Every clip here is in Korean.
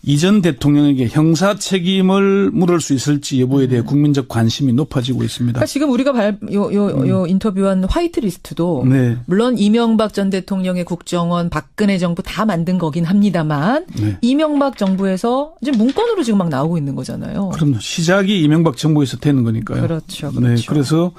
이전 대통령에게 형사 책임을 물을 수 있을지 여부에 대해 국민적 관심이 높아지고 있습니다. 그러니까 지금 우리가 인터뷰한 화이트리스트도 네. 물론 이명박 전 대통령의 국정원, 박근혜 정부 다 만든 거긴 합니다만 네. 이명박 정부에서 이제 문건으로 지금 막 나오고 있는 거잖아요. 그럼 시작이 이명박 정부에서 되는 거니까요. 그렇죠. 네, 그래서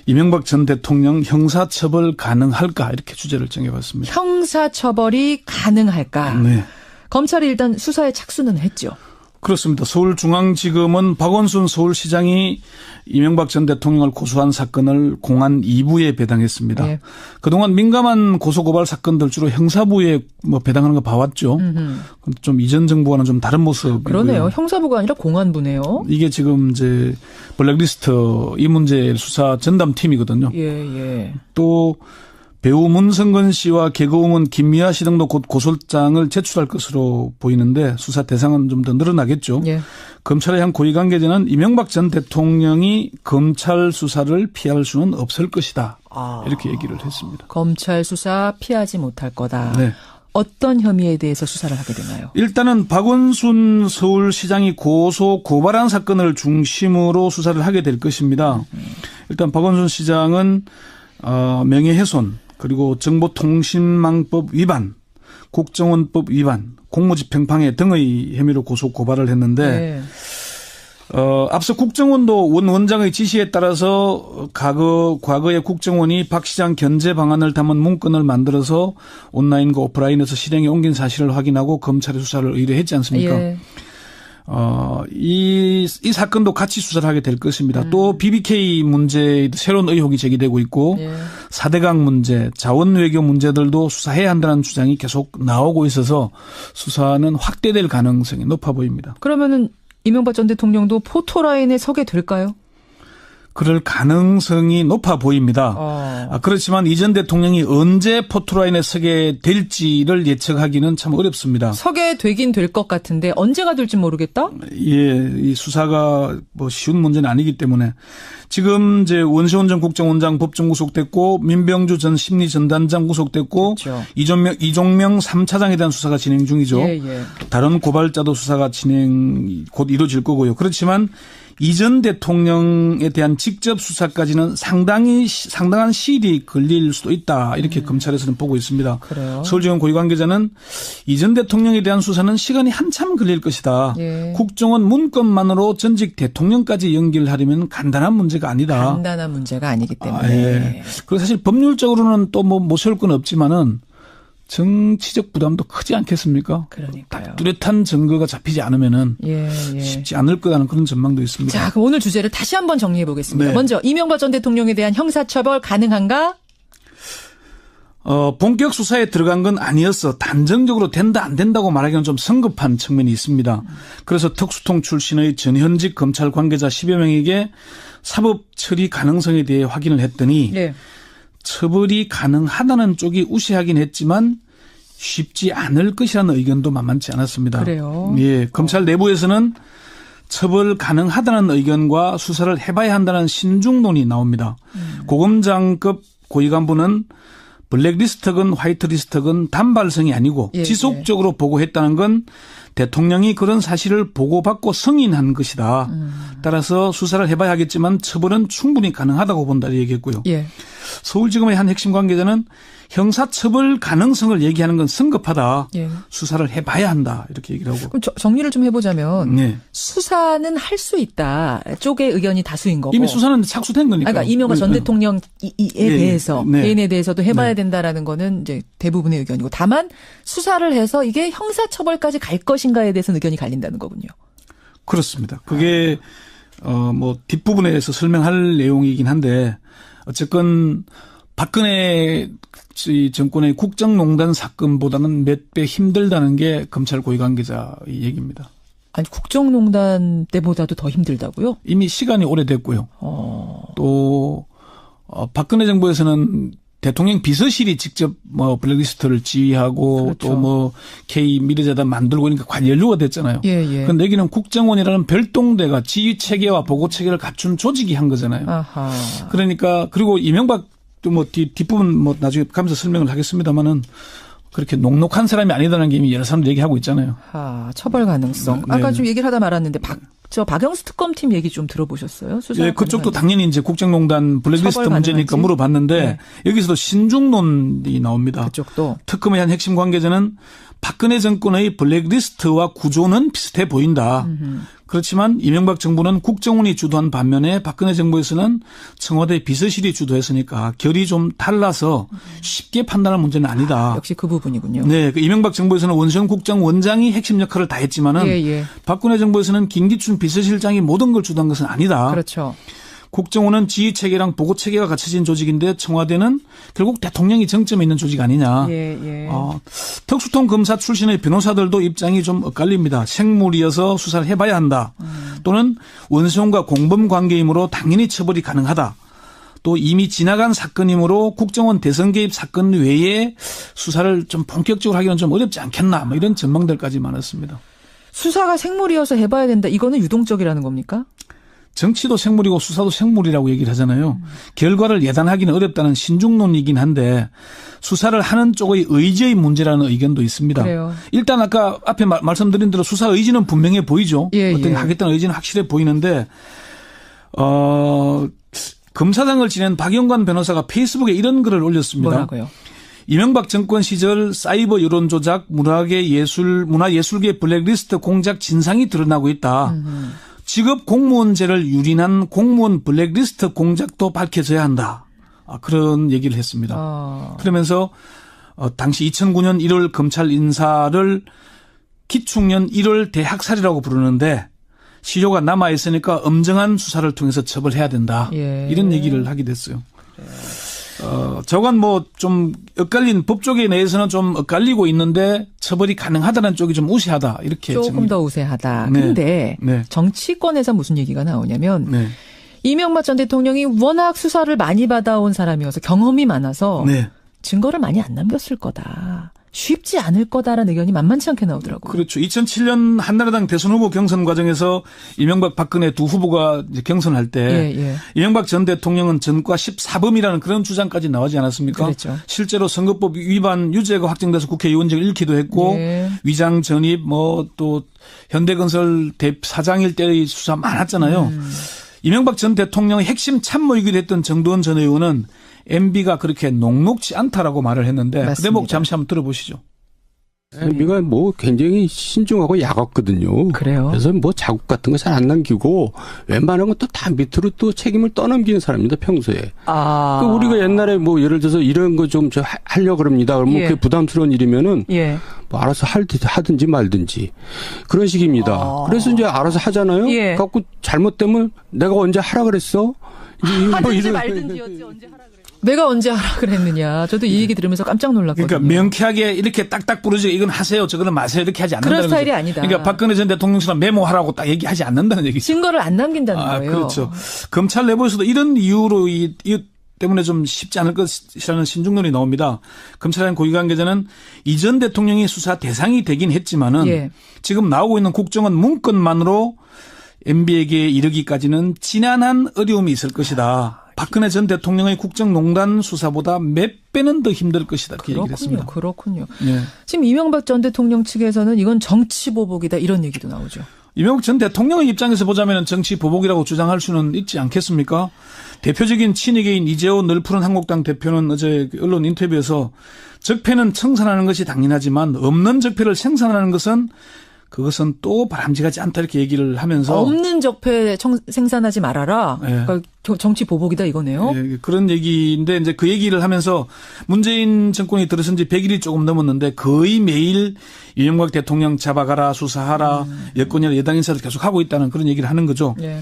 이명박 전 대통령 형사처벌 가능할까 이렇게 주제를 정해봤습니다. 형사처벌이 가능할까? 네. 검찰이 일단 수사에 착수는 했죠. 그렇습니다. 서울중앙지검은 박원순 서울시장이 이명박 전 대통령을 고소한 사건을 공안 2부에 배당했습니다. 네. 그동안 민감한 고소고발 사건들 주로 형사부에 배당하는 거 봐왔죠. 좀 이전 정부와는 좀 다른 모습이고요. 그러네요. 형사부가 아니라 공안부네요. 이게 지금 이제 블랙리스트 이 문제 수사 전담팀이거든요. 예. 또 배우 문성근 씨와 개그우먼 김미아 씨 등도 곧 고소장을 제출할 것으로 보이는데 수사 대상은 좀 더 늘어나겠죠. 예. 검찰의 한 고위 관계자는 이명박 전 대통령이 검찰 수사를 피할 수는 없을 것이다. 이렇게 얘기를 했습니다. 검찰 수사 피하지 못할 거다. 네. 어떤 혐의에 대해서 수사를 하게 되나요? 일단은 박원순 서울시장이 고발한 사건을 중심으로 수사를 하게 될 것입니다. 일단 박원순 시장은 명예훼손 그리고 정보통신망법 위반, 국정원법 위반, 공무집행방해 등의 혐의로 고발을 했는데 앞서 국정원도 원 원장의 지시에 따라서 과거에 국정원이 박 시장 견제 방안을 담은 문건을 만들어서 온라인과 오프라인에서 실행에 옮긴 사실을 확인하고 검찰에 수사를 의뢰했지 않습니까? 예. 이 사건도 같이 수사를 하게 될 것입니다. 또 BBK 문제 새로운 의혹이 제기되고 있고 4대강 문제, 자원외교 문제들도 수사해야 한다는 주장이 계속 나오고 있어서 수사는 확대될 가능성이 높아 보입니다. 그러면은 이명박 전 대통령도 포토라인에 서게 될까요? 그럴 가능성이 높아 보입니다. 그렇지만 이 전 대통령이 언제 포토라인에 서게 될지를 예측하기는 참 어렵습니다. 서게 되긴 될 것 같은데 언제가 될지 모르겠다? 예, 이 수사가 쉬운 문제는 아니기 때문에 지금 이제 원시훈 전 국정원장 법정 구속됐고 민병주 전 심리전단장 구속됐고 그렇죠. 이종명 3차장에 대한 수사가 진행 중이죠. 예. 다른 고발자도 수사가 곧 이루어질 거고요. 그렇지만 이전 대통령에 대한 직접 수사까지는 상당한 시일이 걸릴 수도 있다. 이렇게 검찰에서는 보고 있습니다. 그래요? 서울지검 고위 관계자는 이전 대통령에 대한 수사는 시간이 한참 걸릴 것이다. 예. 국정원 문건만으로 전직 대통령까지 연결하려면 간단한 문제가 아니다. 간단한 문제가 아니기 때문에. 예. 그리고 사실 법률적으로는 또 못 세울 건 없지만은 정치적 부담도 크지 않겠습니까? 그러니까요. 뚜렷한 증거가 잡히지 않으면은 예. 쉽지 않을 거라는 그런 전망도 있습니다. 자, 그럼 오늘 주제를 다시 한번 정리해 보겠습니다. 네. 먼저 이명박 전 대통령에 대한 형사처벌 가능한가? 본격 수사에 들어간 건 아니었어. 단정적으로 된다 안 된다고 말하기는 좀 성급한 측면이 있습니다. 그래서 특수통 출신의 전현직 검찰 관계자 10여 명에게 사법 처리 가능성에 대해 확인을 했더니 네. 처벌이 가능하다는 쪽이 우세하긴 했지만 쉽지 않을 것이라는 의견도 만만치 않았습니다. 그래요? 예, 검찰 내부에서는 처벌 가능하다는 의견과 수사를 해봐야 한다는 신중론이 나옵니다. 고검장급 고위 간부는 블랙리스트건 화이트리스트건 단발성이 아니고 지속적으로 보고했다는 건 대통령이 그런 사실을 보고받고 승인한 것이다. 따라서 수사를 해봐야 하겠지만 처벌은 충분히 가능하다고 본다 얘기했고요. 예. 서울지검의 한 핵심 관계자는 형사처벌 가능성을 얘기하는 건 성급하다. 예. 수사를 해봐야 한다. 이렇게 얘기를 하고. 그럼 정리를 좀 해보자면 네. 수사는 할 수 있다 쪽의 의견이 다수인 거고. 이미 수사는 착수된 거니까. 그러니까 이명박 전 대통령에 대해서 네. 개인에 대해서도 해봐야 된다라는 거는 이제 대부분의 의견이고, 다만 수사를 해서 이게 형사처벌까지 갈 것인가에 대해서는 의견이 갈린다는 거군요. 그렇습니다. 그게 뒷부분에서 설명할 내용이긴 한데 어쨌건 박근혜 정권의 국정농단 사건보다는 몇 배 힘들다는 게 검찰 고위 관계자의 얘기입니다. 아니, 국정농단 때보다도 더 힘들다고요? 이미 시간이 오래됐고요. 또 박근혜 정부에서는 대통령 비서실이 직접 블랙리스트를 지휘하고 그렇죠. 또 K 미래재단 만들고 그러니까 관연료가 됐잖아요. 예. 그런데 여기는 국정원이라는 별동대가 지휘 체계와 보고 체계를 갖춘 조직이 한 거잖아요. 아하. 그러니까 그리고 이명박 또 뒷부분 나중에 가면서 설명을 하겠습니다만은 그렇게 녹록한 사람이 아니다라는 게 이미 여러 사람들 얘기하고 있잖아요. 처벌 가능성. 네. 아까 좀 얘기를 하다 말았는데 박영수 특검팀 얘기 좀 들어보셨어요? 수사. 예, 그쪽도 당연히 이제 국정농단 블랙리스트 문제니까 물어봤는데 네. 여기서도 신중론이 나옵니다. 그쪽도. 특검의 한 핵심 관계자는 박근혜 정권의 블랙리스트와 구조는 비슷해 보인다. 그렇지만 이명박 정부는 국정원이 주도한 반면에 박근혜 정부에서는 청와대 비서실이 주도했으니까 결이 좀 달라서 쉽게 판단할 문제는 아니다. 역시 그 부분이군요. 네, 그 이명박 정부에서는 원세훈 국정원장이 핵심 역할을 다 했지만은 예. 박근혜 정부에서는 김기춘 비서실장이 모든 걸 주도한 것은 아니다. 그렇죠. 국정원은 지휘체계랑 보고체계가 갖춰진 조직인데 청와대는 결국 대통령이 정점에 있는 조직 아니냐. 예. 특수통 검사 출신의 변호사들도 입장이 좀 엇갈립니다. 생물이어서 수사를 해봐야 한다. 또는 원세훈과 공범 관계이므로 당연히 처벌이 가능하다. 또 이미 지나간 사건이므로 국정원 대선 개입 사건 외에 수사를 좀 본격적으로 하기는 좀 어렵지 않겠나. 뭐 이런 전망들까지 많았습니다. 수사가 생물이어서 해봐야 된다. 이거는 유동적이라는 겁니까? 정치도 생물이고 수사도 생물이라고 얘기를 하잖아요. 결과를 예단하기는 어렵다는 신중론이긴 한데 수사를 하는 쪽의 의지의 문제라는 의견도 있습니다. 그래요. 일단 아까 앞에 말씀드린 대로 수사 의지는 분명해 보이죠. 예. 어떻게 하겠다는 의지는 확실해 보이는데 검사장을 지낸 박영관 변호사가 페이스북에 이런 글을 올렸습니다. 뭐라고요? 이명박 정권 시절 사이버 여론 조작, 문화예술계 블랙리스트 공작 진상이 드러나고 있다. 직업 공무원제를 유린한 공무원 블랙리스트 공작도 밝혀져야 한다. 그런 얘기를 했습니다. 그러면서 당시 2009년 1월 검찰 인사를 기축년 1월 대학살이라고 부르는데 시효가 남아있으니까 엄정한 수사를 통해서 처벌해야 된다. 예. 이런 얘기를 하게 됐어요. 저건 뭐 좀 엇갈린 법조계 내에서는 좀 엇갈리고 있는데 처벌이 가능하다는 쪽이 좀 우세하다. 이렇게 조금 더 우세하다. 네. 근데 네. 정치권에서 무슨 얘기가 나오냐면 네. 이명박 전 대통령이 워낙 수사를 많이 받아온 사람이어서 경험이 많아서 네. 증거를 많이 안 남겼을 거다. 쉽지 않을 거다라는 의견이 만만치 않게 나오더라고요. 그렇죠. 2007년 한나라당 대선 후보 경선 과정에서 이명박 박근혜 두 후보가 이제 경선할 때 예. 이명박 전 대통령은 전과 14범이라는 그런 주장까지 나오지 않았습니까? 그렇죠. 실제로 선거법 위반 유죄가 확정돼서 국회의원직을 잃기도 했고 예. 위장 전입 뭐 또 현대건설 사장일 때의 수사 많았잖아요. 이명박 전 대통령의 핵심 참모이기도 했던 정두원 전 의원은 MB가 그렇게 녹록지 않다라고 말을 했는데 맞습니다. 그 대목 잠시 한번 들어보시죠. MB가 뭐 굉장히 신중하고 야겁거든요. 그래요? 그래서 뭐 자국 같은 거 잘 안 남기고 웬만한 건 또 다 밑으로 또 책임을 떠넘기는 사람입니다, 평소에. 그 우리가 옛날에 뭐 예를 들어서 이런 거 좀 하려고 그럽니다. 그러면 예. 그게 부담스러운 일이면은 예. 뭐 알아서 하든지 말든지 그런 식입니다. 그래서 이제 알아서 하잖아요. 예. 갖고 잘못되면 내가 언제 하라 그랬어? 하든지 말든지였지 언제 하라 그랬어. 내가 언제 하라 그랬느냐. 저도 이 얘기 들으면서 깜짝 놀랐거든요. 그러니까 명쾌하게 이렇게 딱딱 부르지 이건 하세요 저거는 마세요 이렇게 하지 않는다는 그런 스타일이 거죠. 아니다. 그러니까 박근혜 전 대통령처럼 메모하라고 딱 얘기하지 않는다는 얘기죠. 증거를 안 남긴다는 거예요. 그렇죠. 검찰 내부에서도 이런 이유로 이 때문에 좀 쉽지 않을 것이라는 신중론이 나옵니다. 검찰의 고위 관계자는 이전 대통령이 수사 대상이 되긴 했지만은 예. 지금 나오고 있는 국정원 문건만으로 MB에게 이르기까지는 지난한 어려움이 있을 것이다. 박근혜 전 대통령의 국정농단 수사보다 몇 배는 더 힘들 것이다. 이렇게 얘기를 했습니다. 그렇군요. 네. 지금 이명박 전 대통령 측에서는 이건 정치 보복이다 이런 얘기도 나오죠. 이명박 전 대통령의 입장에서 보자면 정치 보복이라고 주장할 수는 있지 않겠습니까? 대표적인 친이계인 이재호 널푸른 한국당 대표는 어제 언론 인터뷰에서 적폐는 청산하는 것이 당연하지만 없는 적폐를 생산하는 것은 그것은 또 바람직하지 않다 이렇게 얘기를 하면서 없는 적폐 생산하지 말아라. 네. 그러니까 정치 보복이다 이거네요. 예, 그런 얘기인데 이제 그 얘기를 하면서 문재인 정권이 들어선 지 100일이 조금 넘었는데 거의 매일 이명박 대통령 잡아가라 수사하라 여권이나 여당 인사를 계속 하고 있다는 그런 얘기를 하는 거죠. 예.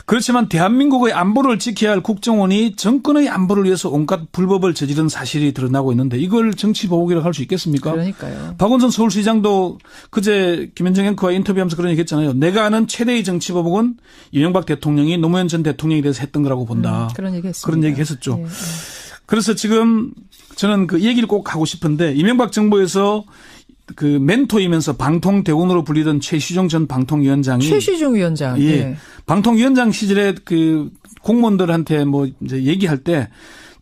그렇지만 대한민국의 안보를 지켜야 할 국정원이 정권의 안보를 위해서 온갖 불법을 저지른 사실이 드러나고 있는데 이걸 정치 보복이라고 할 수 있겠습니까? 그러니까요. 박원순 서울시장도 그제 김현정 앵커와 인터뷰하면서 그런 얘기 했잖아요. 내가 아는 최대의 정치 보복은 이명박 대통령이 노무현 전 대통령에 대해서 했던 거라고 본다. 그런 얘기 했습니다. 그런 얘기 했었죠. 예. 그래서 지금 저는 그 얘기를 꼭 하고 싶은데 이명박 정부에서 그 멘토이면서 방통대원으로 불리던 최시중 전 방통위원장이 최시중 위원장. 예. 예. 방통위원장 시절에 그 공무원들한테 뭐 이제 얘기할 때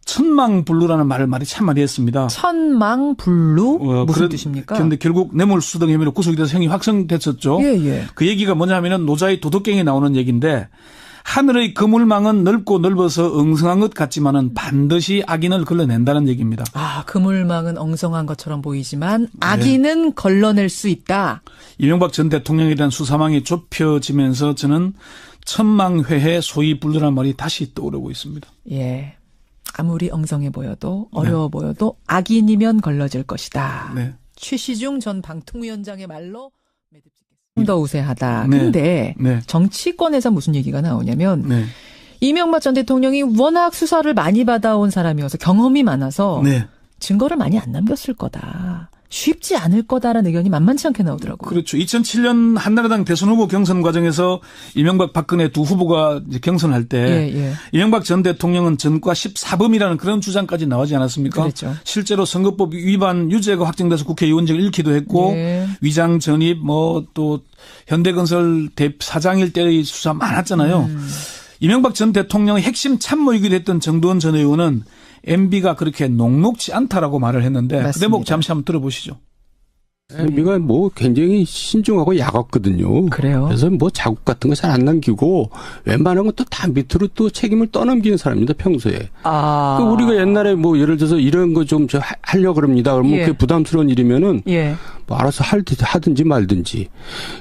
천망불루라는 말이 참 많이 했습니다. 천망불루? 무슨 뜻입니까? 그런데 결국 뇌물수수 등 혐의로 구속이 돼서 형이 확정됐었죠. 예. 그 얘기가 뭐냐 하면은 노자의 도덕경에 나오는 얘기인데 하늘의 그물망은 넓고 넓어서 엉성한 것 같지만은 반드시 악인을 걸러낸다는 얘기입니다. 그물망은 엉성한 것처럼 보이지만 악인은 걸러낼 수 있다. 이명박 전 대통령에 대한 수사망이 좁혀지면서 저는 천망회해 소위 불루라는 말이 다시 떠오르고 있습니다. 예. 아무리 엉성해 보여도 어려워 보여도 악인이면 걸러질 것이다. 네. 최시중 전 방통위원장의 말로 좀 더 우세하다. 네. 근데 네. 정치권에서 무슨 얘기가 나오냐면 네. 이명박 전 대통령이 워낙 수사를 많이 받아온 사람이어서 경험이 많아서 네. 증거를 많이 안 남겼을 거다. 쉽지 않을 거다라는 의견이 만만치 않게 나오더라고요. 그렇죠. 2007년 한나라당 대선 후보 경선 과정에서 이명박 박근혜 두 후보가 이제 경선할 때 이명박 전 대통령은 전과 14범이라는 그런 주장까지 나오지 않았습니까? 그렇죠. 실제로 선거법 위반 유죄가 확정돼서 국회의원직을 잃기도 했고 위장 전입 또 현대건설 사장일 때의 수사 많았잖아요. 이명박 전 대통령의 핵심 참모이기도 했던 정두원 전 의원은 MB가 그렇게 녹록지 않다라고 말을 했는데 맞습니다. 그 대목 잠시 한번 들어보시죠. MB가 굉장히 신중하고 야겁거든요. 그래요? 그래서 자국 같은 거 잘 안 남기고 웬만한 건 또 다 밑으로 또 책임을 떠넘기는 사람입니다, 평소에. 우리가 옛날에 예를 들어서 이런 거 좀 하려고 그럽니다. 그러면 그게 부담스러운 일이면은 알아서 하든지 말든지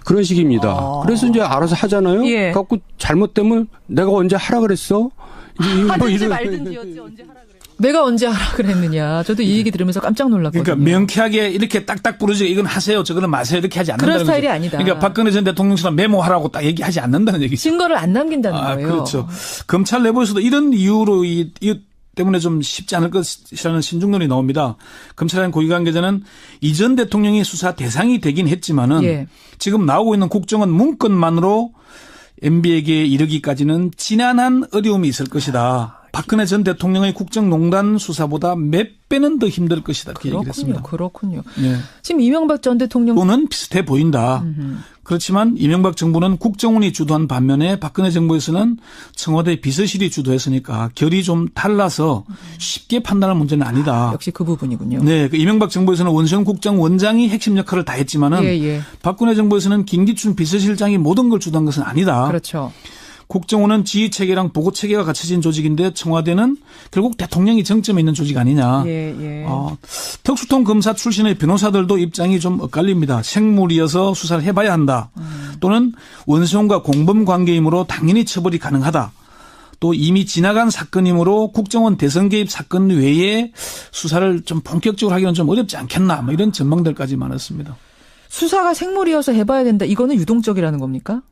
그런 식입니다. 그래서 이제 알아서 하잖아요. 갖고 잘못되면 내가 언제 하라 그랬어? 하든지 말든지였지 언제 하라 그랬어. 내가 언제 하라 그랬느냐. 저도 이 얘기 들으면서 깜짝 놀랐거든요. 그러니까 명쾌하게 이렇게 딱딱 부르지 이건 하세요 저거는 마세요 이렇게 하지 않는다는 그런 스타일이 거죠. 아니다. 그러니까 박근혜 전 대통령처럼 메모하라고 딱 얘기하지 않는다는 얘기죠. 증거를 안 남긴다는 거예요. 그렇죠. 검찰 내부에서도 이런 이유로 이 때문에 좀 쉽지 않을 것이라는 신중론이 나옵니다. 검찰의 고위 관계자는 이전 대통령이 수사 대상이 되긴 했지만은 지금 나오고 있는 국정원 문건만으로 MB에게 이르기까지는 지난한 어려움이 있을 것이다. 박근혜 전 대통령의 국정농단 수사보다 몇 배는 더 힘들 것이다. 이렇게 얘기를 했습니다. 그렇군요. 네. 지금 이명박 전 대통령 또는 비슷해 보인다. 그렇지만 이명박 정부는 국정원이 주도한 반면에 박근혜 정부에서는 청와대 비서실이 주도했으니까 결이 좀 달라서 쉽게 판단할 문제는 아니다. 역시 그 부분이군요. 네, 이명박 정부에서는 원세훈 국정원장이 핵심 역할을 다 했지만은 박근혜 정부에서는 김기춘 비서실장이 모든 걸 주도한 것은 아니다. 그렇죠. 국정원은 지휘체계랑 보고체계가 갖춰진 조직인데 청와대는 결국 대통령이 정점에 있는 조직 아니냐. 특수통 검사 출신의 변호사들도 입장이 좀 엇갈립니다. 생물이어서 수사를 해봐야 한다. 또는 원세훈과 공범 관계이므로 당연히 처벌이 가능하다. 또 이미 지나간 사건이므로 국정원 대선 개입 사건 외에 수사를 좀 본격적으로 하기는 좀 어렵지 않겠나. 이런 전망들까지 많았습니다. 수사가 생물이어서 해봐야 된다. 이거는 유동적이라는 겁니까?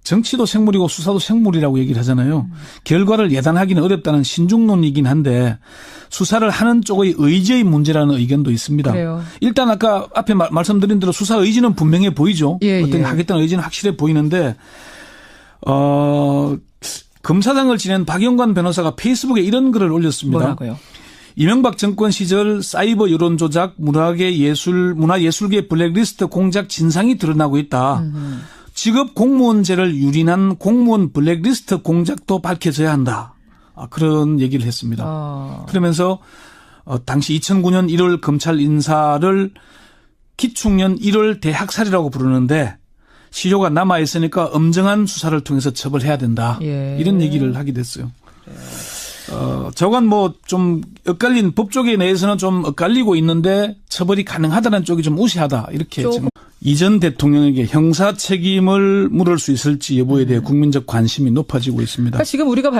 정치도 생물이고 수사도 생물이라고 얘기를 하잖아요. 결과를 예단하기는 어렵다는 신중론이긴 한데 수사를 하는 쪽의 의지의 문제라는 의견도 있습니다. 그래요. 일단 아까 앞에 말씀드린 대로 수사 의지는 분명해 보이죠. 어떻게 하겠다는 의지는 확실해 보이는데 검사장을 지낸 박영관 변호사가 페이스북에 이런 글을 올렸습니다. 뭐라고요? 이명박 정권 시절 사이버 여론 조작, 문화예술계 블랙리스트 공작 진상이 드러나고 있다. 직업 공무원제를 유린한 공무원 블랙리스트 공작도 밝혀져야 한다. 그런 얘기를 했습니다. 그러면서 당시 2009년 1월 검찰 인사를 기축년 1월 대학살이라고 부르는데 시효가 남아있으니까 엄정한 수사를 통해서 처벌해야 된다. 이런 얘기를 하게 됐어요. 저건 좀 엇갈린 법조계 내에서는 좀 엇갈리고 있는데 처벌이 가능하다는 쪽이 좀 우세하다. 이렇게 지금 이전 대통령에게 형사 책임을 물을 수 있을지 여부에 대해 국민적 관심이 높아지고 있습니다. 그러니까 지금 우리가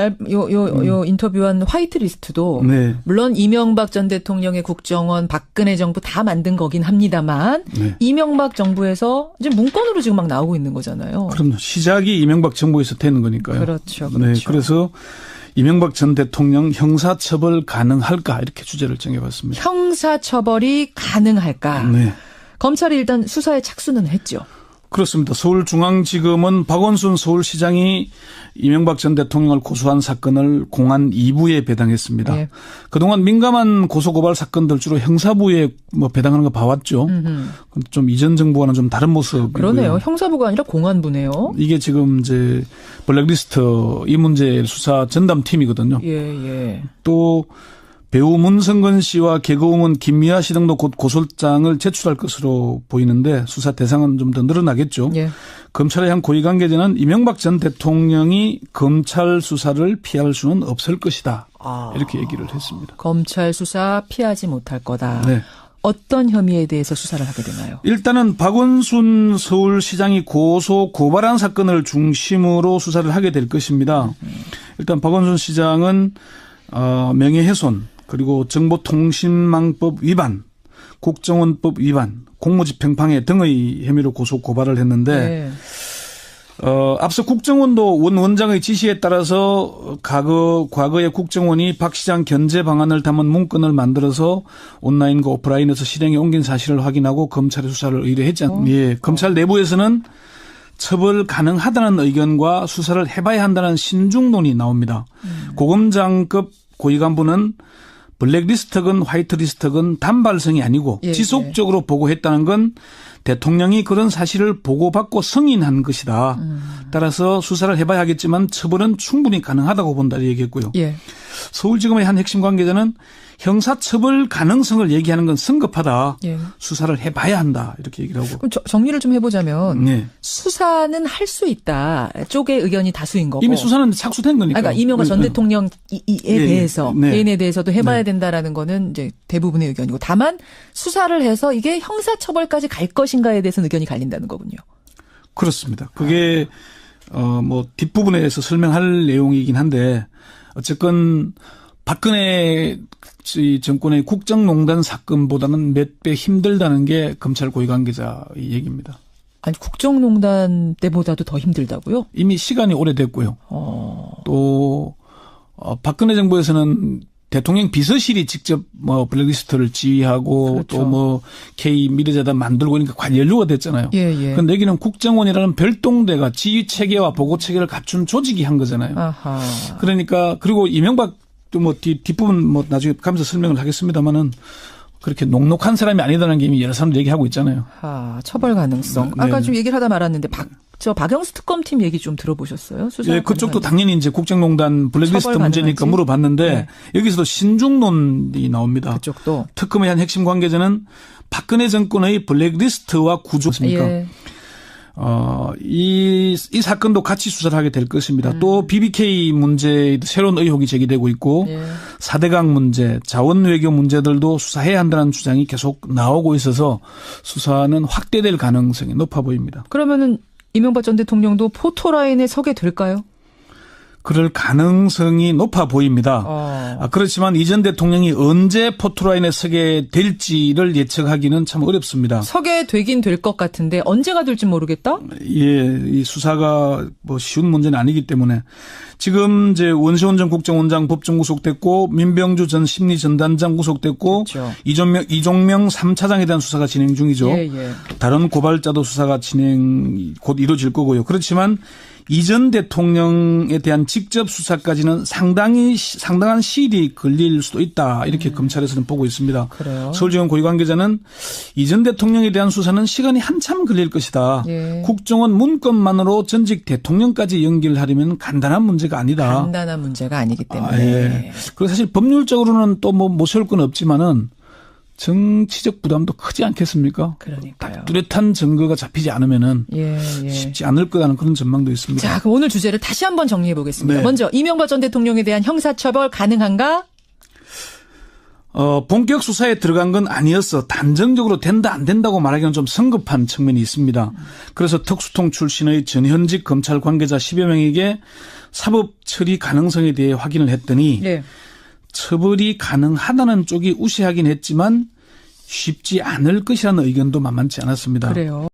인터뷰한 화이트 리스트도 물론 이명박 전 대통령의 국정원, 박근혜 정부 다 만든 거긴 합니다만 이명박 정부에서 이제 문건으로 지금 막 나오고 있는 거잖아요. 그럼요. 시작이 이명박 정부에서 되는 거니까요. 그렇죠. 네, 그래서 이명박 전 대통령 형사처벌 가능할까 이렇게 주제를 정해봤습니다. 형사처벌이 가능할까? 검찰이 일단 수사에 착수는 했죠. 그렇습니다. 서울중앙지검은 박원순 서울시장이 이명박 전 대통령을 고소한 사건을 공안 2부에 배당했습니다. 그동안 민감한 고소고발 사건들 주로 형사부에 배당하는 거 봐왔죠. 좀 이전 정부와는 좀 다른 모습이고요. 그러네요. 형사부가 아니라 공안부네요. 이게 지금 이제 블랙리스트 이 문제 수사 전담팀이거든요. 또 배우 문성근 씨와 개그우먼 김미아 씨 등도 곧 고소장을 제출할 것으로 보이는데 수사 대상은 좀 더 늘어나겠죠. 예. 검찰의 한 고위 관계자는 이명박 전 대통령이 검찰 수사를 피할 수는 없을 것이다. 이렇게 얘기를 했습니다. 검찰 수사 피하지 못할 거다. 네. 어떤 혐의에 대해서 수사를 하게 되나요? 일단은 박원순 서울시장이 고발한 사건을 중심으로 수사를 하게 될 것입니다. 일단 박원순 시장은 명예훼손 그리고 정보통신망법 위반, 국정원법 위반, 공무집행방해 등의 혐의로 고발을 했는데 앞서 국정원도 원 원장의 지시에 따라서 과거에 국정원이 박 시장 견제 방안을 담은 문건을 만들어서 온라인과 오프라인에서 실행에 옮긴 사실을 확인하고 검찰에 수사를 의뢰했지 않습니까? 예, 검찰 내부에서는 처벌 가능하다는 의견과 수사를 해봐야 한다는 신중론이 나옵니다. 고검장급 고위 간부는 블랙리스트건 화이트리스트건 단발성이 아니고 지속적으로 보고했다는 건 대통령이 그런 사실을 보고받고 승인한 것이다. 따라서 수사를 해봐야 하겠지만 처벌은 충분히 가능하다고 본다 얘기했고요. 예. 서울지검의 한 핵심 관계자는 형사처벌 가능성을 얘기하는 건 성급하다. 예. 수사를 해봐야 한다. 이렇게 얘기를 하고. 그럼 정리를 좀 해보자면 수사는 할 수 있다 쪽의 의견이 다수인 거고. 이미 수사는 착수된 거니까. 그러니까 이명박 전 대통령에 대해서 개인에 대해서도 해봐야 네. 된다라는 거는 이제 대부분의 의견이고 다만 수사를 해서 이게 형사처벌까지 갈 것인가에 대해서는 의견이 갈린다는 거군요. 그렇습니다. 그게 뭐 뒷부분에서 설명할 내용이긴 한데 어쨌건 박근혜 정권의 국정농단 사건보다는 몇 배 힘들다는 게 검찰 고위 관계자의 얘기입니다. 아니 국정농단 때보다도 더 힘들다고요? 이미 시간이 오래됐고요. 또 박근혜 정부에서는 대통령 비서실이 직접 뭐 블랙리스트를 지휘하고 그렇죠. 또 뭐 K 미래재단 만들고 그러니까 관리 연루가 됐잖아요. 그런데 여기는 국정원이라는 별동대가 지휘 체계와 보고 체계를 갖춘 조직이 한 거잖아요. 아하. 그러니까 그리고 이명박 또 뭐 뒷부분 뭐 나중에 가면서 설명을 하겠습니다만은 그렇게 녹록한 사람이 아니다라는 게 이미 여러 사람들 얘기하고 있잖아요. 처벌 가능성. 아까 좀 얘기를 하다 말았는데 박영수 특검팀 얘기 좀 들어보셨어요? 수사. 예, 그쪽도 당연히 이제 국정농단 블랙리스트 문제니까 물어봤는데 여기서도 신중론이 나옵니다. 그쪽도. 특검의 한 핵심 관계자는 박근혜 정권의 블랙리스트와 구조입니까? 예. 이 사건도 같이 수사를 하게 될 것입니다. 또 BBK 문제 새로운 의혹이 제기되고 있고 4대강 문제, 자원외교 문제들도 수사해야 한다는 주장이 계속 나오고 있어서 수사는 확대될 가능성이 높아 보입니다. 그러면은 이명박 전 대통령도 포토라인에 서게 될까요? 그럴 가능성이 높아 보입니다. 그렇지만 이 전 대통령이 언제 포토라인에 서게 될지를 예측하기는 참 어렵습니다. 서게 되긴 될 것 같은데 언제가 될지 모르겠다? 예, 이 수사가 뭐 쉬운 문제는 아니기 때문에 지금 이제 원시훈 전 국정원장 법정 구속됐고 민병주 전 심리전단장 구속됐고 그렇죠. 이종명 3차장에 대한 수사가 진행 중이죠. 다른 고발자도 수사가 곧 이루어질 거고요. 그렇지만 이 전 대통령에 대한 직접 수사까지는 상당한 시일이 걸릴 수도 있다. 이렇게 검찰에서는 보고 있습니다. 그래요? 서울지검 고위 관계자는 이 전 대통령에 대한 수사는 시간이 한참 걸릴 것이다. 국정원 문건만으로 전직 대통령까지 연결하려면 간단한 문제가 아니다. 간단한 문제가 아니기 때문에. 그리고 사실 법률적으로는 또 뭐 못 세울 건 없지만은 정치적 부담도 크지 않겠습니까? 그러니까요. 뚜렷한 증거가 잡히지 않으면은 쉽지 않을 거라는 그런 전망도 있습니다. 자, 그럼 오늘 주제를 다시 한번 정리해 보겠습니다. 네. 먼저 이명박 전 대통령에 대한 형사처벌 가능한가? 본격 수사에 들어간 건 아니었어. 단정적으로 된다 안 된다고 말하기는 좀 성급한 측면이 있습니다. 그래서 특수통 출신의 전현직 검찰 관계자 10여 명에게 사법 처리 가능성에 대해 확인을 했더니 처벌이 가능하다는 쪽이 우세하긴 했지만 쉽지 않을 것이라는 의견도 만만치 않았습니다. 그래요.